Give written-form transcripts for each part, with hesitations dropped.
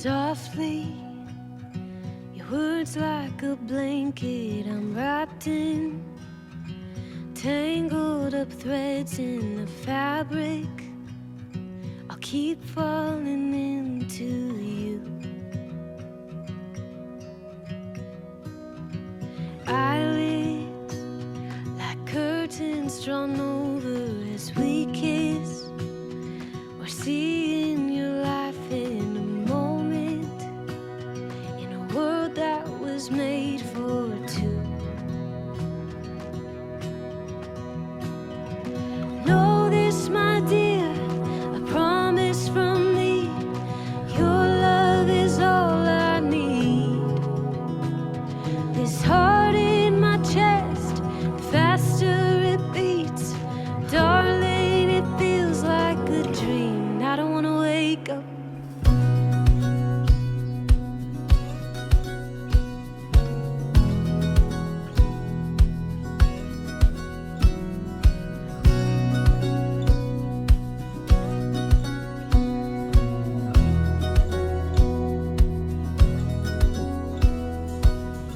softly, your words like a blanket I'm wrapped in, tangled up threads in the fabric. I'll keep falling into you. Eyelids like curtains drawn over as we kiss. We're seeing your life in a moment, in a world that was made for two. Know this, my dear, a promise from me. Your love is all I need. This heart in my chest, the faster it beats, darling, it feels like a dream. I don't wanna wake up.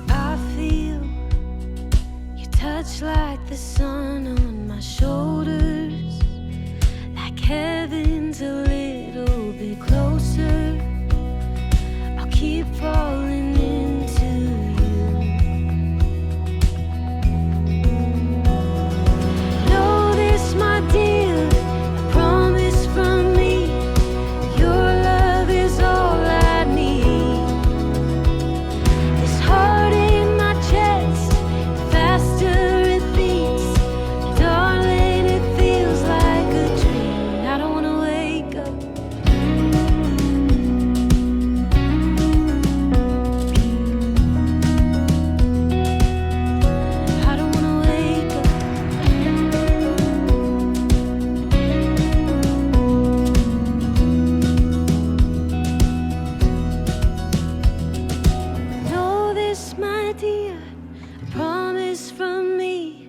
I feel your touch like the sun on my shoulders, like heaven's a little bit closer. I'll keep falling into you. Know this, my dear, a promise from me. Your love is all I need. This heart in my chest, the faster it beats, darling, it feels like a dream. I don't wanna wake up. I don't wanna wake up. Know this, my dear, a promise from me.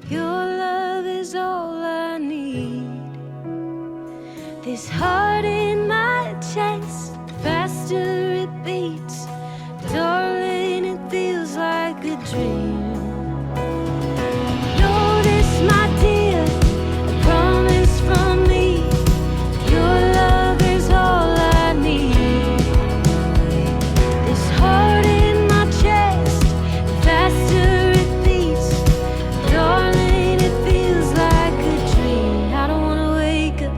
Your love is all I need. This heart in my chest, the faster it beats, darling, it feels like a dream. Know this, my dear, a promise from me. Your love is all I need. This heart in my chest, the faster it beats, darling, it feels like a dream. I don't wanna wake up.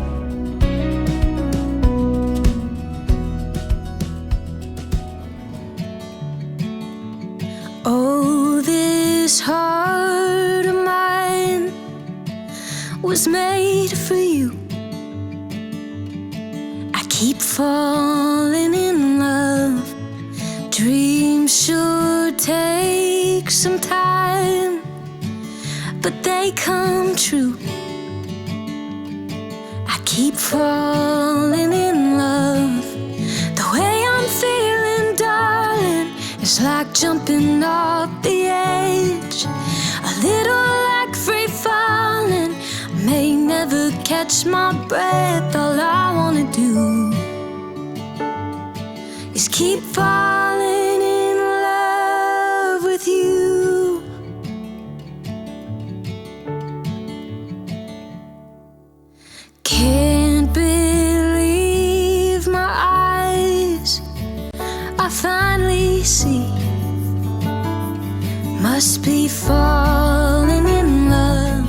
Oh, this heart of mine was made for you. I keep falling in love. Dreams sure take some time, but they come true. I keep falling in love. The way I'm feeling, darling, it's like jumping off the edge, a little like free falling. I may never catch my breath. All I wanna do is keep falling in love with you. Can't believe my eyes, I finally see. Must be falling in love.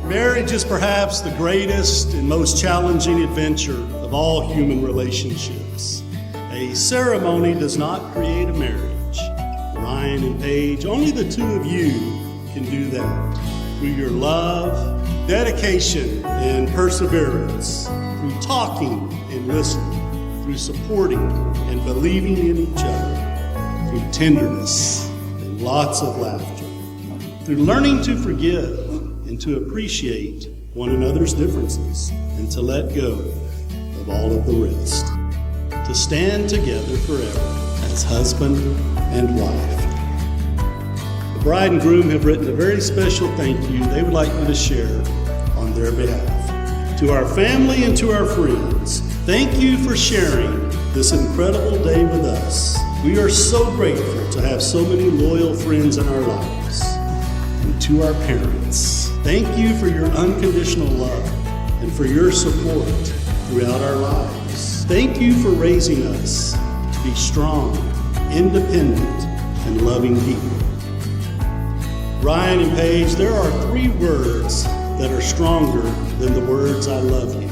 Marriage is perhaps the greatest and most challenging adventure of all human relationships. A ceremony does not create a marriage. Ryan and Paige, only the two of you can do that. Through your love, dedication, and perseverance, through talking and listening, through supporting and believing in each other, through tenderness and lots of laughter, through learning to forgive and to appreciate one another's differences and to let go of all of the rest. To stand together forever as husband and wife. The bride and groom have written a very special thank you they would like me to share on their behalf. To our family and to our friends, Thank you for sharing this incredible day with us. We are so grateful to have so many loyal friends in our lives. And to our parents, thank you for your unconditional love and for your support throughout our lives. Thank you for raising us to be strong, independent, and loving people. Ryan and Paige, there are 3 words that are stronger than the words I love you.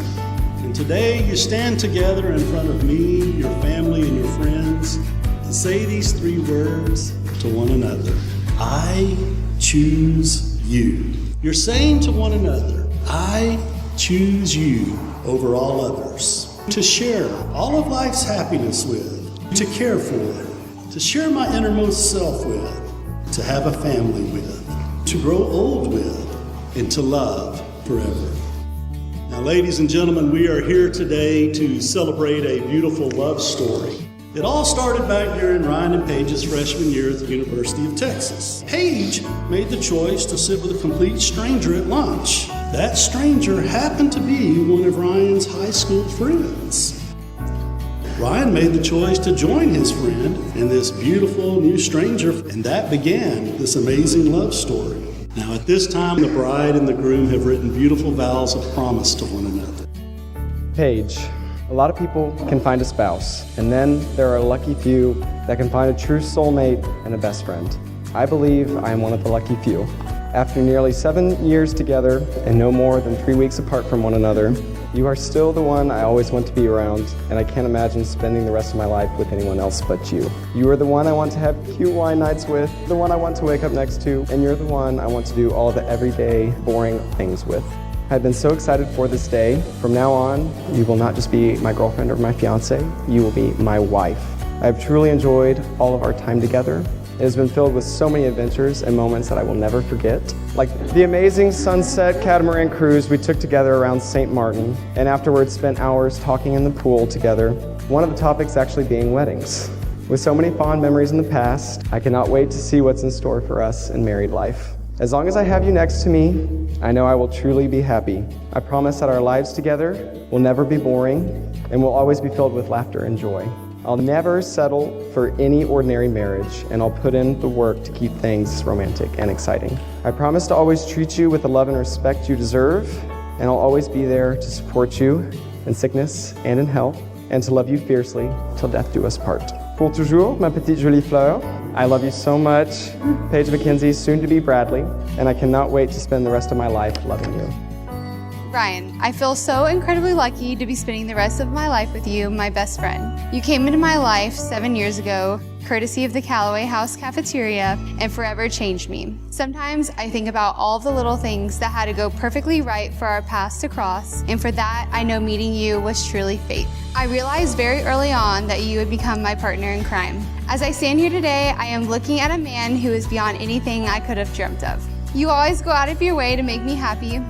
And today you stand together in front of me, your family, and your friends to say these 3 words to one another. I choose you. You're saying to one another, I choose you over all others. To share all of life's happiness with, to care for, to share my innermost self with, to have a family with, to grow old with, and to love forever. Now, ladies and gentlemen, we are here today to celebrate a beautiful love story. It all started back during Ryan and Paige's freshman year at the University of Texas. Paige made the choice to sit with a complete stranger at lunch. That stranger happened to be one of Ryan's high school friends. Ryan made the choice to join his friend and this beautiful new stranger, and that began this amazing love story. Now, at this time, the bride and the groom have written beautiful vows of promise to one another. Paige, a lot of people can find a spouse, and then there are a lucky few that can find a true soulmate and a best friend. I believe I am one of the lucky few. After nearly 7 years together and no more than 3 weeks apart from one another, you are still the one I always want to be around, and I can't imagine spending the rest of my life with anyone else but you. You are the one I want to have cute wine nights with, the one I want to wake up next to, and you're the one I want to do all the everyday, boring things with. I've been so excited for this day. From now on, you will not just be my girlfriend or my fiance, you will be my wife. I have truly enjoyed all of our time together. It has been filled with so many adventures and moments that I will never forget. Like the amazing sunset catamaran cruise we took together around St. Martin, and afterwards spent hours talking in the pool together. One of the topics actually being weddings. With so many fond memories in the past, I cannot wait to see what's in store for us in married life. As long as I have you next to me, I know I will truly be happy. I promise that our lives together will never be boring and will always be filled with laughter and joy. I'll never settle for any ordinary marriage, and I'll put in the work to keep things romantic and exciting. I promise to always treat you with the love and respect you deserve, and I'll always be there to support you in sickness and in health, and to love you fiercely till death do us part. Pour toujours, ma petite jolie fleur. I love you so much, Paige McKenzie, soon to be Bradley, and I cannot wait to spend the rest of my life loving you. Ryan, I feel so incredibly lucky to be spending the rest of my life with you, my best friend. You came into my life 7 years ago, courtesy of the Callaway House cafeteria, and forever changed me. Sometimes I think about all of the little things that had to go perfectly right for our paths to cross, and for that, I know meeting you was truly fate. I realized very early on that you would become my partner in crime. As I stand here today, I am looking at a man who is beyond anything I could have dreamt of. You always go out of your way to make me happy,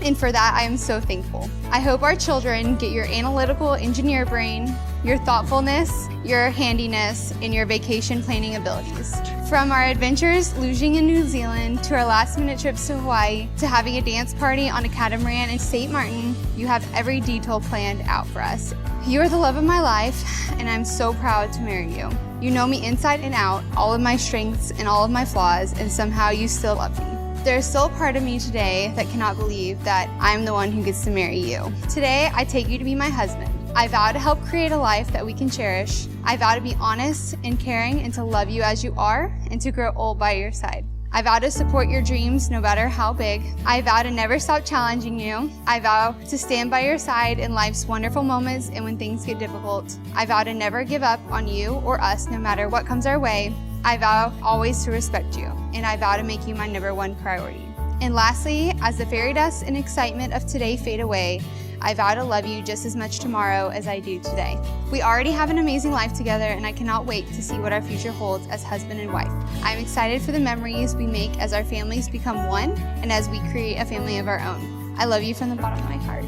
and for that, I am so thankful. I hope our children get your analytical engineer brain, your thoughtfulness, your handiness, and your vacation planning abilities. From our adventures luging in New Zealand to our last-minute trips to Hawaii to having a dance party on a catamaran in St. Martin, you have every detail planned out for us. You are the love of my life, and I'm so proud to marry you. You know me inside and out, all of my strengths and all of my flaws, and somehow you still love me. There's still a part of me today that cannot believe that I'm the one who gets to marry you. Today, I take you to be my husband. I vow to help create a life that we can cherish. I vow to be honest and caring and to love you as you are and to grow old by your side. I vow to support your dreams no matter how big. I vow to never stop challenging you. I vow to stand by your side in life's wonderful moments and when things get difficult. I vow to never give up on you or us no matter what comes our way. I vow always to respect you, and I vow to make you my #1 priority. And lastly, as the fairy dust and excitement of today fade away, I vow to love you just as much tomorrow as I do today. We already have an amazing life together, and I cannot wait to see what our future holds as husband and wife. I'm excited for the memories we make as our families become one and as we create a family of our own. I love you from the bottom of my heart.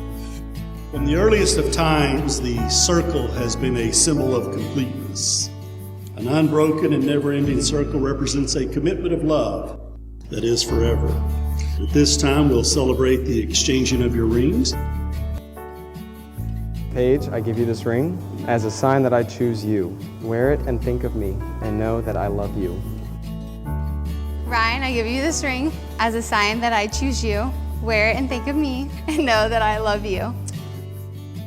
From the earliest of times, the circle has been a symbol of completeness. An unbroken and never-ending circle represents a commitment of love that is forever. At this time, we'll celebrate the exchanging of your rings. Paige, I give you this ring as a sign that I choose you. Wear it and think of me, and know that I love you. Ryan, I give you this ring as a sign that I choose you. Wear it and think of me, and know that I love you.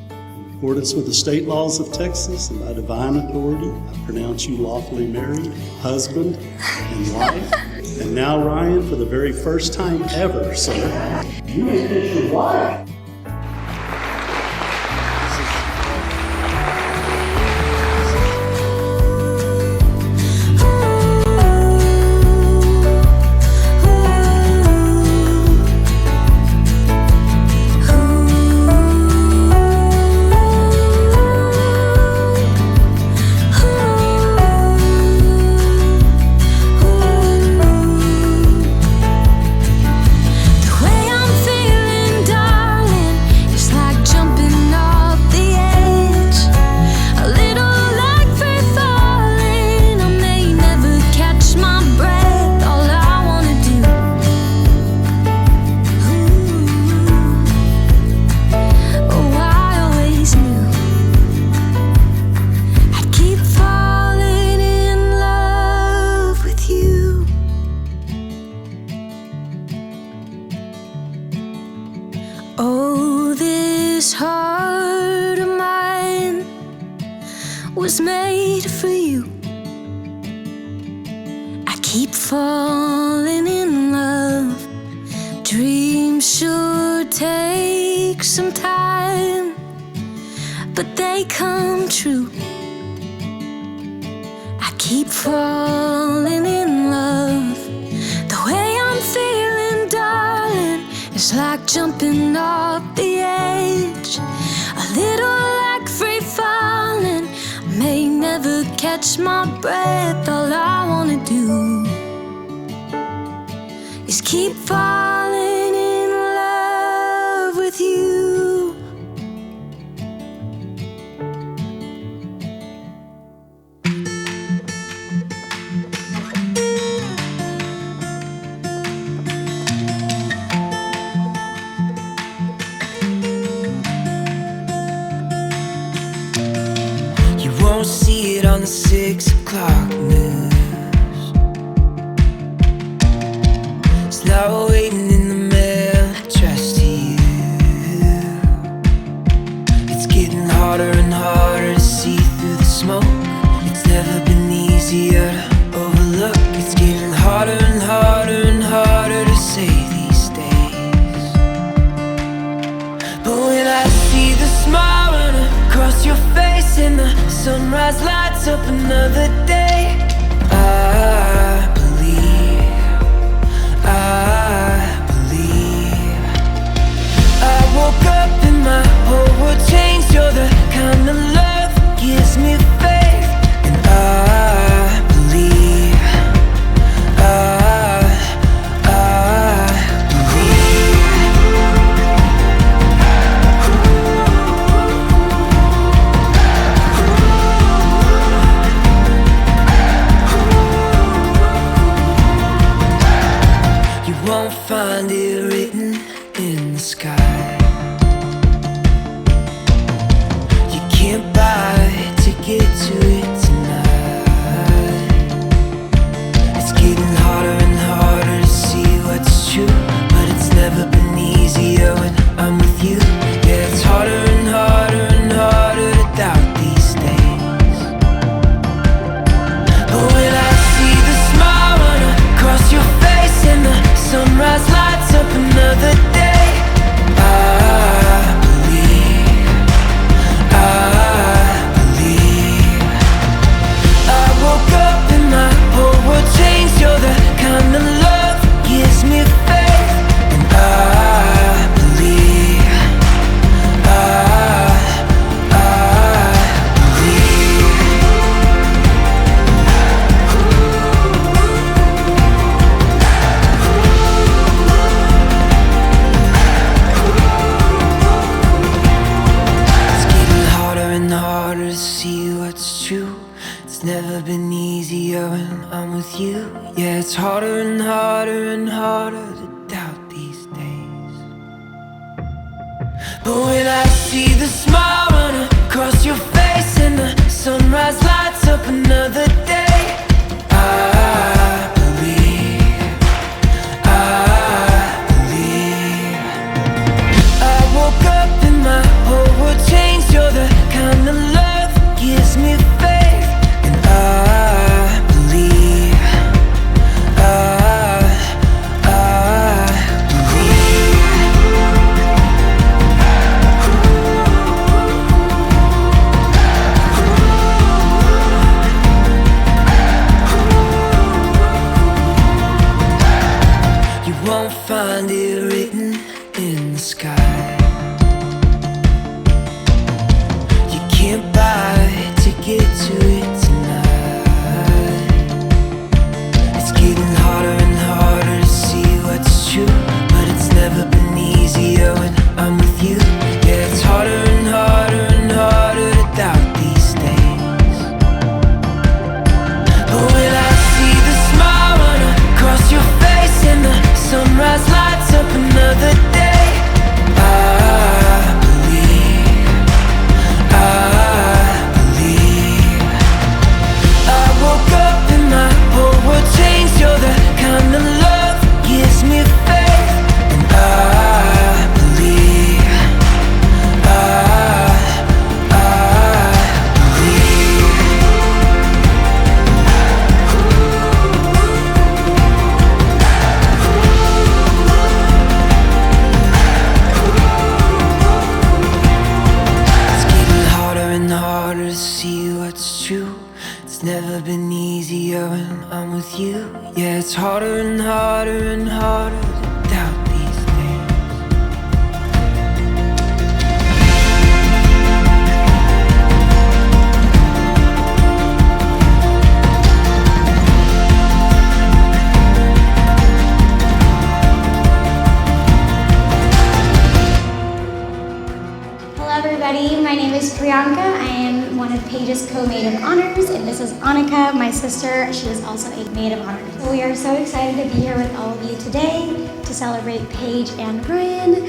In accordance with the state laws of Texas and by divine authority, I pronounce you lawfully married, husband and wife. And now, Ryan, for the very first time ever, sir, you may kiss your wife. Oh, this heart of mine was made for you. I keep falling in love. Dreams sure take some time, but they come true. I keep falling in love. The way I'm feeling, darling, it's like jumping off the edge, a little like free falling. I may never catch my breath. All I wanna do is keep falling in love with you. Won't see it on the 6 o'clock news. It's now waiting in the mail addressed to you. It's getting harder and harder to see through the smoke. It's never been easier to overlook. It's getting harder and harder and harder to say these days. But when I see the smile run across your face and the sunrise lights up another day, I believe. I woke up and my whole world changed. You're the kind of love that gives me faith, and I believe. Won't find it written in the sky. You can't buy a ticket to it tonight. It's getting harder and harder to see what's true, but it's never been easier when I'm with you. Yeah, it's harder and harder and harder to doubt these days. But when I see the smile run across your face and the sunrise lights up another day, I believe. I woke up and my whole world changed. You're the kind of love that gives me faith, and I believe. Harder to see what's true. It's never been easier when I'm with you. Yeah, it's harder and harder and harder to doubt these days. But when I see the smile run up another day. I believe, I believe. I woke up and my whole world changed. You're the kind of love that gives me faith. And I believe, I believe. You won't find it written in the sky. You can't buy a ticket to it tonight. It's getting harder and harder to see what's true, but it's never been easier when I'm with you. Yeah, it's harder and harder and harder to doubt these days. But when I see the smile run across your face and the sunrise lights up another day, I believe, I believe. I woke up and my whole world changed. You're the kind of love that gives me faith. And I believe, I It's getting harder and harder to see what's true. It's never been easier when I'm with you. Yeah, it's harder and harder and harder to doubt these days. Hello everybody, my name is Priyanka. I am one of Paige's co-maid of honors, and this is Annika, my sister. She is also a maid of honors. So we are so excited to be here with all of you today to celebrate Paige and Ryan.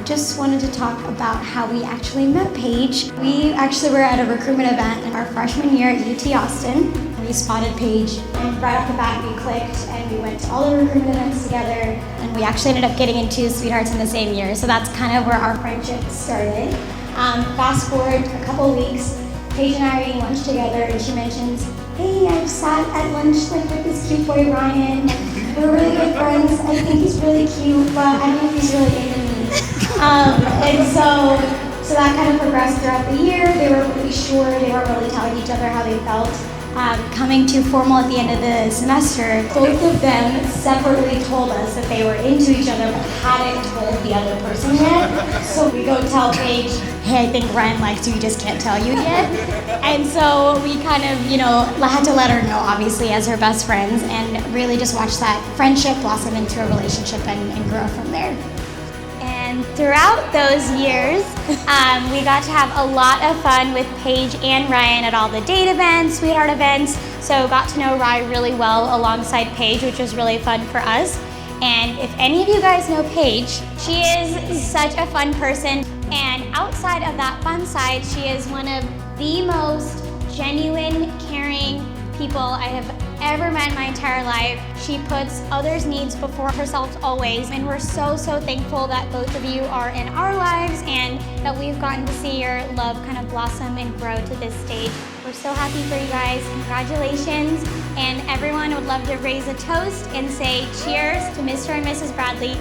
Just wanted to talk about how we actually met Paige. We actually were at a recruitment event in our freshman year at UT Austin. We spotted Paige, and right off the bat we clicked, and we went to all the recruitment events together, and we actually ended up getting into Sweethearts in the same year. So that's kind of where our friendship started. Fast forward a couple weeks, Paige and I are eating lunch together, and she mentions, "Hey, I sat at lunch with this cute boy Ryan. We're really good friends. I think he's really cute, but I don't know if he's really into me." And so that kind of progressed throughout the year. They were pretty sure. They weren't really telling each other how they felt. Coming to formal at the end of the semester, both of them separately told us that they were into each other but hadn't told the other person yet. So we go tell Paige, "Hey, I think Ryan likes you, he just can't tell you yet." And so we kind of, had to let her know, obviously, as her best friends, and really just watch that friendship blossom into a relationship and grow from there. And throughout those years, we got to have a lot of fun with Paige and Ryan at all the date events, sweetheart events. So got to know Ryan really well alongside Paige, which was really fun for us. And if any of you guys know Paige, she is such a fun person. And outside of that fun side, she is one of the most genuine, caring people I have ever met in my entire life. She puts others' needs before herself always, and we're so thankful that both of you are in our lives and that we've gotten to see your love kind of blossom and grow to this stage. We're so happy for you guys. Congratulations. And everyone would love to raise a toast and say cheers to Mr. and Mrs. Bradley.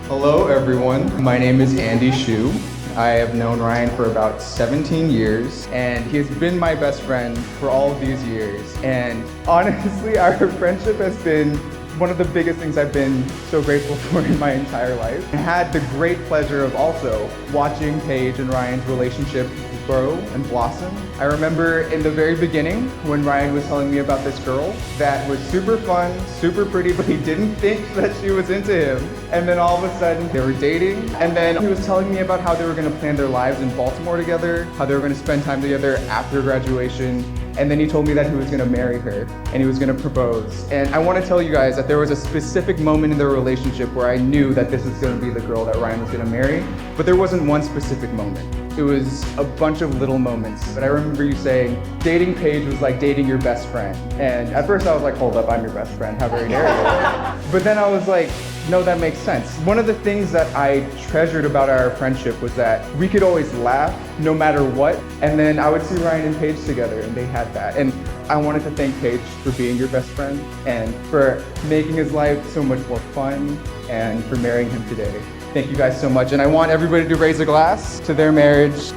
Hello everyone, my name is Andy Shu. I have known Ryan for about 17 years, and he has been my best friend for all of these years. And honestly, our friendship has been one of the biggest things I've been so grateful for in my entire life. I had the great pleasure of also watching Paige and Ryan's relationship grow and blossom. I remember in the very beginning when Ryan was telling me about this girl that was super fun, super pretty, but he didn't think that she was into him. And then all of a sudden they were dating, and then he was telling me about how they were going to plan their lives in Baltimore together, how they were going to spend time together after graduation. And then he told me that he was going to marry her and he was going to propose. And I want to tell you guys that there was a specific moment in their relationship where I knew that this was going to be the girl that Ryan was going to marry, but there wasn't one specific moment. It was a bunch of little moments. But I remember you saying, dating Paige was like dating your best friend. And at first I was like, hold up, I'm your best friend, how very dare you. But then I was like, no, that makes sense. One of the things that I treasured about our friendship was that we could always laugh no matter what. And then I would see Ryan and Paige together and they had that. And I wanted to thank Paige for being your best friend and for making his life so much more fun and for marrying him today. Thank you guys so much. And I want everybody to raise a glass to their marriage.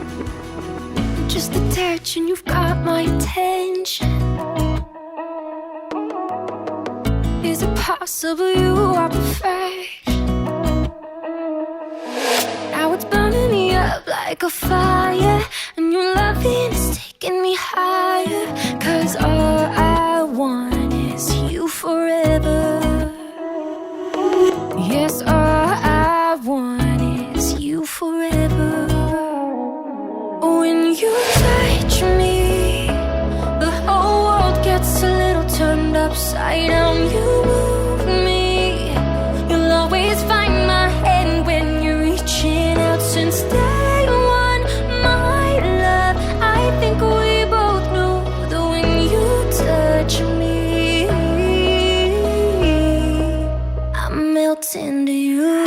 Just a touch and you've got my attention. Is it possible you are perfect? Now it's burning me up like a fire, and your loving is taking me higher. 'Cause all I want is you forever. Yes, all I want is you forever. When you touch me, the whole world gets a little turned upside down. You move me, you'll always find my hand when you're reaching out. Since day one, my love, I think we both know that when you touch me, I melt into you.